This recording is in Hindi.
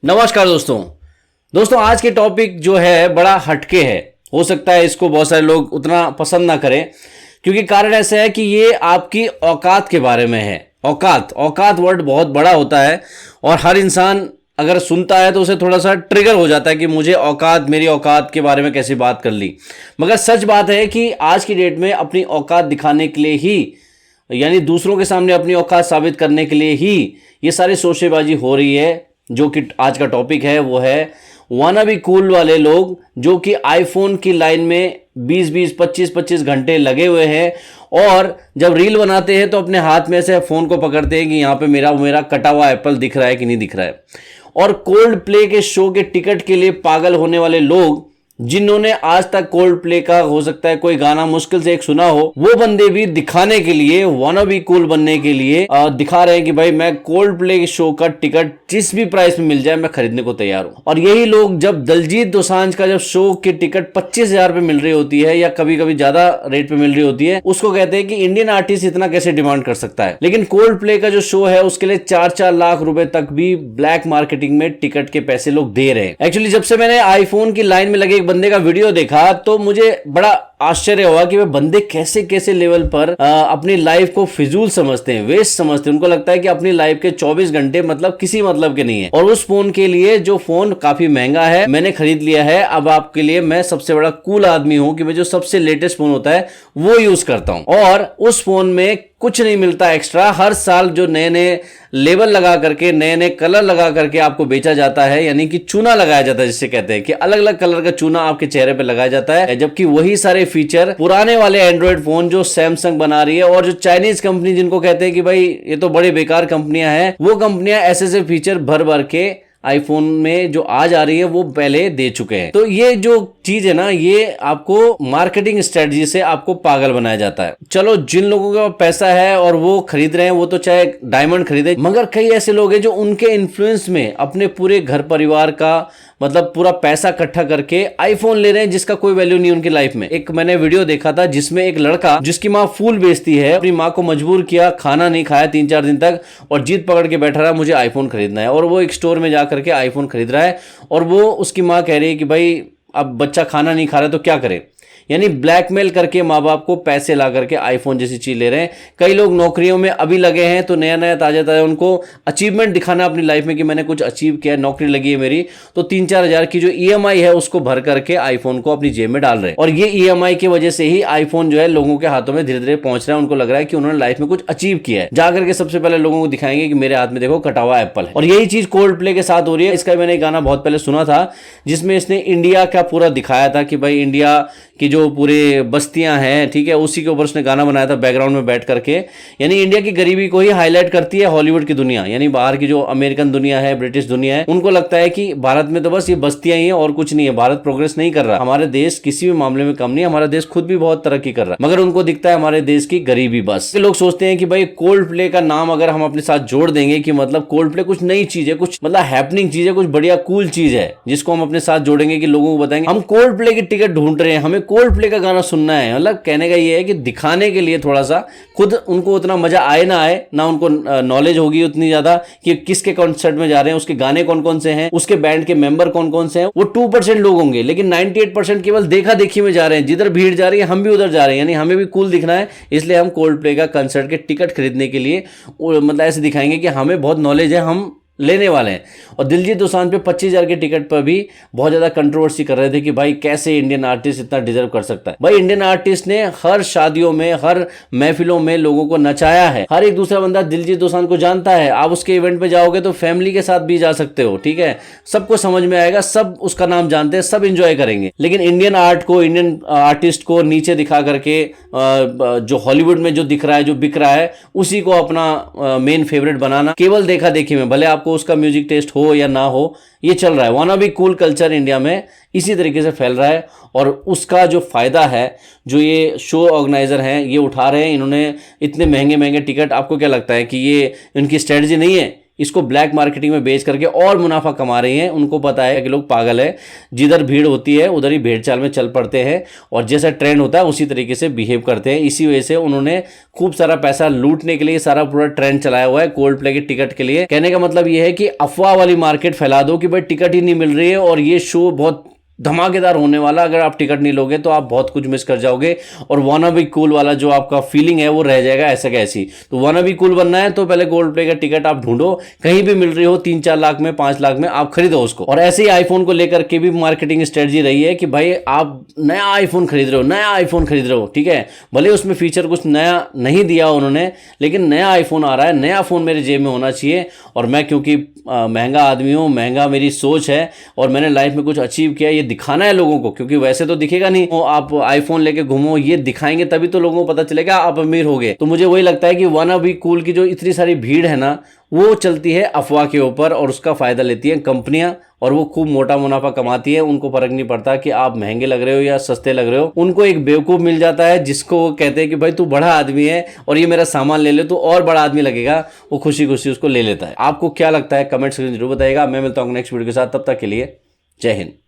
नमस्कार दोस्तों आज के टॉपिक जो है बड़ा हटके है। हो सकता है इसको बहुत सारे लोग उतना पसंद ना करें, क्योंकि कारण ऐसा है कि ये आपकी औकात के बारे में है। औकात वर्ड बहुत बड़ा होता है और हर इंसान अगर सुनता है तो उसे थोड़ा सा ट्रिगर हो जाता है कि मुझे मेरी औकात के बारे में कैसी बात कर ली। मगर सच बात है कि आज की डेट में अपनी औकात दिखाने के लिए ही, यानी दूसरों के सामने अपनी औकात साबित करने के लिए ही ये सारी शोशेबाजी हो रही है। जो कि आज का टॉपिक है वो है वाना बी कूल वाले लोग, जो कि आईफोन की लाइन में 20-20, 25-25 घंटे लगे हुए हैं और जब रील बनाते हैं तो अपने हाथ में से फ़ोन को पकड़ते हैं कि यहाँ पे मेरा कटा हुआ एप्पल दिख रहा है कि नहीं दिख रहा है। और कोल्ड प्ले के शो के टिकट के लिए पागल होने वाले लोग, जिन्होंने आज तक कोल्ड प्ले का हो सकता है कोई गाना मुश्किल से एक सुना हो, वो बंदे भी दिखाने के लिए, वाना बी कूल बनने के लिए दिखा रहे हैं कि भाई मैं कोल्ड प्ले शो का टिकट जिस भी प्राइस में मिल जाए मैं खरीदने को तैयार हूं। और यही लोग जब दलजीत दोसांझ का जब शो की टिकट 25,000 पे मिल रही होती है या कभी कभी ज्यादा रेट पे मिल रही होती है, उसको कहते हैं कि इंडियन आर्टिस्ट इतना कैसे डिमांड कर सकता है। लेकिन कोल्ड प्ले का जो शो है उसके लिए 4-4 लाख रुपए तक भी ब्लैक मार्केटिंग में टिकट के पैसे लोग दे रहे हैं। एक्चुअली जब से मैंने आईफोन की लाइन में लगे बंदे का वीडियो देखा तो मुझे बड़ा आश्चर्य हुआ कि वे बंदे कैसे कैसे लेवल पर अपनी लाइफ को फिजूल समझते हैं, वेस्ट समझते हैं। उनको लगता है कि अपनी लाइफ के 24 घंटे मतलब किसी मतलब के नहीं है। और उस फोन के लिए, जो फोन काफी महंगा है, मैंने खरीद लिया है, अब आपके लिए मैं सबसे बड़ा कूल आदमी हूं कि मैं जो सबसे लेटेस्ट फोन होता है वो यूज करता हूं। और उस फोन में कुछ नहीं मिलता एक्स्ट्रा। हर साल जो नए नए लेबल लगा करके, नए नए कलर लगा करके आपको बेचा जाता है, यानी कि चूना लगाया जाता है, जिसे कहते हैं कि अलग अलग कलर का चूना आपके चेहरे पे लगाया जाता है। जबकि वही सारे फीचर पुराने वाले एंड्रॉइड फोन जो सैमसंग बना रही है और जो चाइनीज कंपनी, जिनको कहते हैं कि भाई ये तो बड़े बेकार कंपनियां हैं, वो कंपनियां ऐसे फीचर भर भर के आईफोन में जो आज आ रही है वो पहले दे चुके हैं। तो ये जो चीज है ना, ये आपको मार्केटिंग स्ट्रेटजी से आपको पागल बनाया जाता है। चलो, जिन लोगों के पास पैसा है और वो खरीद रहे हैं, वो तो चाहे डायमंड खरीदे, मगर कई ऐसे लोग हैं जो उनके इन्फ्लुएंस में अपने पूरे घर परिवार का मतलब पूरा पैसा इकट्ठा करके आईफोन ले रहे हैं, जिसका कोई वैल्यू नहीं उनकी लाइफ में। एक मैंने वीडियो देखा था जिसमें एक लड़का, जिसकी माँ फूल बेचती है, अपनी माँ को मजबूर किया, खाना नहीं खाया 3-4 दिन तक और जिद पकड़ के बैठा रहा मुझे आईफोन खरीदना है। और वो एक स्टोर में जाकर के आईफोन खरीद रहा है और वो उसकी माँ कह रही है कि भाई अब बच्चा खाना नहीं खा रहा तो क्या करे। यानी ब्लैकमेल करके माँ बाप को पैसे ला करके आईफोन जैसी चीज ले रहे हैं। कई लोग नौकरियों में अभी लगे हैं तो नया नया ताजा उनको अचीवमेंट दिखाना अपनी लाइफ में कि मैंने कुछ अचीव किया, नौकरी लगी है मेरी, तो 3-4 हजार की जो ईएमआई है उसको भर करके आईफोन को अपनी जेब में डाल रहे हैं। और ये ईएमआई की वजह से ही आईफोन जो है लोगों के हाथों में धीरे धीरे पहुंच रहा है। उनको लग रहा है कि उन्होंने लाइफ में कुछ अचीव किया है। जाकर के सबसे पहले लोगों को दिखाएंगे कि मेरे हाथ में देखो कटा हुआ एप्पल है। और यही चीज कोल्ड प्ले के साथ हो रही है। इसका मैंने गाना बहुत पहले सुना था जिसमें इसने इंडिया का पूरा दिखाया था कि भाई इंडिया की जो पूरे बस्तियां हैं, ठीक है, उसी के ऊपर उसने गाना बनाया था बैकग्राउंड में बैठ करके। यानी इंडिया की गरीबी को ही हाईलाइट करती है हॉलीवुड की दुनिया, यानी बाहर की जो अमेरिकन दुनिया है, ब्रिटिश दुनिया है, उनको लगता है कि भारत में तो बस ये बस्तियां ही हैं और कुछ नहीं है, भारत प्रोग्रेस नहीं कर रहा, हमारे देश किसी भी मामले में कम नहीं है, हमारा देश खुद भी बहुत तरक्की कर रहा है, मगर उनको दिखता है हमारे देश की गरीबी। बस लोग सोचते हैं कि भाई कोल्ड प्ले का नाम अगर हम अपने साथ जोड़ देंगे कि मतलब कोल्ड प्ले कुछ नई चीज है, कुछ मतलब हैपनिंग चीज है, कुछ बढ़िया कूल चीज है, जिसको हम अपने साथ जोड़ेंगे कि लोगों को बताएंगे हम कोल्ड प्ले की टिकट ढूंढ रहे हैं, हमें कोल्ड प्ले का गाना सुनना है। मतलब कहने का ये है कि दिखाने के लिए थोड़ा सा खुद उनको उतना मजा आए ना आए, ना उनको नॉलेज होगी उतनी ज्यादा कि किसके कॉन्सर्ट में जा रहे हैं, उसके गाने कौन कौन से हैं, उसके बैंड के मेंबर कौन कौन से हैं। वो 2% लोग होंगे, लेकिन 98% केवल देखा देखी में जा रहे हैं। जिधर भीड़ जा रही है हम भी उधर जा रहे हैं, यानी हमें भी कूल दिखना है, इसलिए हम कोल्ड प्ले का कंसर्ट के टिकट खरीदने के लिए मतलब ऐसे दिखाएंगे कि हमें बहुत नॉलेज है, हम लेने वाले हैं। और दिलजीत दोसांझ पे 25,000 के टिकट पर भी बहुत ज्यादा कंट्रोवर्सी कर रहे थे कि भाई कैसे इंडियन आर्टिस्ट इतना डिजर्व कर सकता है। भाई इंडियन आर्टिस्ट ने हर शादियों में, हर महफिलों में लोगों को नचाया है। हर एक दूसरा बंदा दिलजीत दोसांझ को जानता है। आप उसके इवेंट पे जाओगे तो फैमिली के साथ भी जा सकते हो, ठीक है, सबको समझ में आएगा, सब उसका नाम जानते हैं, सब इंजॉय करेंगे। लेकिन इंडियन आर्ट को, इंडियन आर्टिस्ट को नीचे दिखा करके जो हॉलीवुड में जो दिख रहा है, जो बिक रहा है, उसी को अपना मेन फेवरेट बनाना, केवल देखा देखी में, भले आपको उसका म्यूजिक टेस्ट हो या ना हो, ये चल रहा है। Wanna be cool culture India में इसी तरीके से फैल रहा है और उसका जो फायदा है, जो ये शो ऑर्गेनाइजर हैं ये उठा रहे हैं। इन्होंने इतने महंगे महंगे टिकट, आपको क्या लगता है कि ये इनकी स्ट्रेटजी नहीं है इसको ब्लैक मार्केटिंग में बेच करके और मुनाफा कमा रही हैं। उनको पता है कि लोग पागल है, जिधर भीड़ होती है उधर ही भेड़ चाल में चल पड़ते हैं और जैसा ट्रेंड होता है उसी तरीके से बिहेव करते हैं। इसी वजह से उन्होंने खूब सारा पैसा लूटने के लिए सारा पूरा ट्रेंड चलाया हुआ है कोल्ड प्ले के टिकट के लिए। कहने का मतलब यह है कि अफवाह वाली मार्केट फैला दो कि भाई टिकट ही नहीं मिल रही है और ये शो बहुत धमाकेदार होने वाला, अगर आप टिकट नहीं लोगे तो आप बहुत कुछ मिस कर जाओगे और वाना बी कूल वाला जो आपका फीलिंग है वो रह जाएगा ऐसा कैसी। तो वाना बी कूल बनना है तो पहले गोल्ड प्ले का टिकट आप ढूंढो, कहीं भी मिल रही हो 3-4 लाख में 5 लाख में, आप खरीदो उसको। और ऐसे ही आईफोन को लेकर के भी मार्केटिंग स्ट्रेटजी रही है कि भाई आप नया आईफोन खरीद रहे हो, नया आईफोन खरीद रहे हो, ठीक है, भले उसमें फीचर कुछ नया नहीं दिया उन्होंने, लेकिन नया आईफोन आ रहा है, नया फोन मेरे जेब में होना चाहिए। और मैं क्योंकि महंगा आदमी हूँ, महंगा मेरी सोच है और मैंने लाइफ में कुछ अचीव किया, ये दिखाना है लोगों को, क्योंकि वैसे तो दिखेगा नहीं। आप आईफोन लेके घूमो, ये दिखाएंगे तभी तो लोगों को पता चलेगा आप अमीर हो गए। तो मुझे वही लगता है कि वाना बी कूल की जो इतनी सारी भीड़ है ना, वो चलती है अफवाह के ऊपर और उसका फायदा लेती है कंपनियां और वो खूब मोटा मुनाफा कमाती है। उनको फर्क नहीं पड़ता कि आप महंगे लग रहे हो या सस्ते लग रहे हो। उनको एक बेवकूफ मिल जाता है जिसको वो कहते हैं कि भाई तू बड़ा आदमी है और ये मेरा सामान ले ले तो और बड़ा आदमी लगेगा, वो खुशी खुशी उसको ले लेता है। आपको क्या लगता है कमेंट सेक्शन जरूर बताइएगा। मैं मिलता हूँ नेक्स्ट वीडियो के साथ, तब तक के लिए जय हिंद।